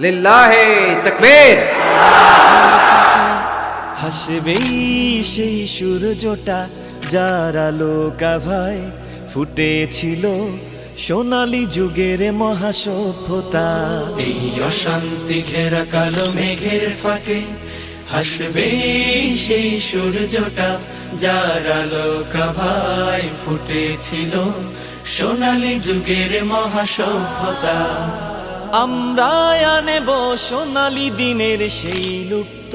লিল্লাহে তাকবীর। হাসবেই সেই সূর্যটা যার আলো কাভায় ফুটেছিল সোনালী যুগের মহাসভ্যতা। এই অশান্তি ঘেরা কালো মেঘের ফাঁকে হাসবে সেই সূর্যটা যার আলো কাভায় ফুটেছিল সোনালী যুগের মহাসভ্যতা। আমরা আনেব সোনালী দিনের সেই লুপ্ত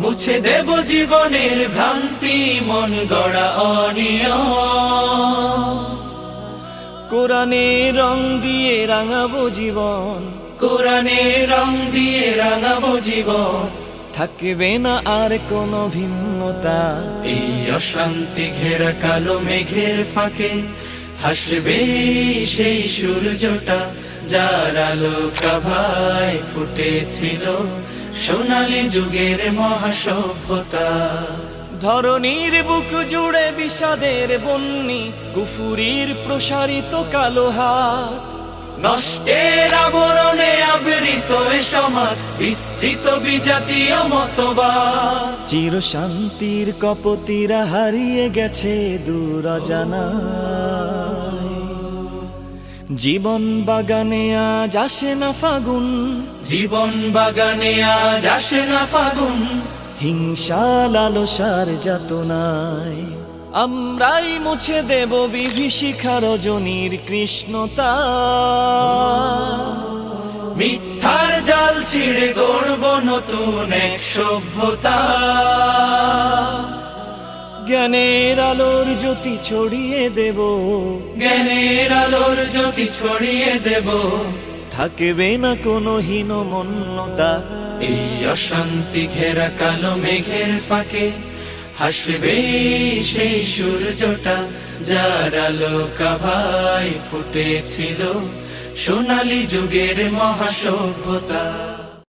মুছে দেব জীবনের ভ্রান্তি মন গড়া অনিয়ম। কোরআনে রং দিয়ে রাঙাবো জীবন, কোরআনে রং দিয়ে রাঙাবো জীবন। থাকবে না আর কোনো ভিন্নতা। এই অশান্তি ঘেরা কালো মেঘের ফাঁকে হাসবে সেই সূর্যটা যার আলো কাভায় ফুটেছিল সোনালী যুগের মহাসভ্যতা। ধরনীর বুক জুড়ে বিষাদের বন্যি, কুফুরির প্রসারিত কালো হাত। নষ্টের আবরণে আবৃত এ সমাজ বিস্তৃত বিজাতীয় মতবাদ। চির শান্তির কপতিরা হারিয়ে গেছে দূর অজানায়। জীবন বাগানে আজ আসে না ফাগুন, জীবন বাগানে আজ আসে না ফাগুন। হিংসা লালসার যাতনায় আমরাই মুছে দেব বিভীষিকা রজনীর কৃষ্ণতা। মিথ্যার জাল ছিঁড়ে গড়ব নতুন এক সভ্যতা। জ্ঞানের আলোর জ্যোতি ছড়িয়ে দেব, জ্ঞানের আলোর জ্যোতি ছড়িয়ে দেব। থাকবে না কোনো হীনমন্যতা। এই অশান্তি ঘেরা কালো মেঘের ফাঁকে হাসবে সেই সূর্যটা যার আলো কাভায় ফুটেছিল সোনালী যুগের মহাসভ্যতা।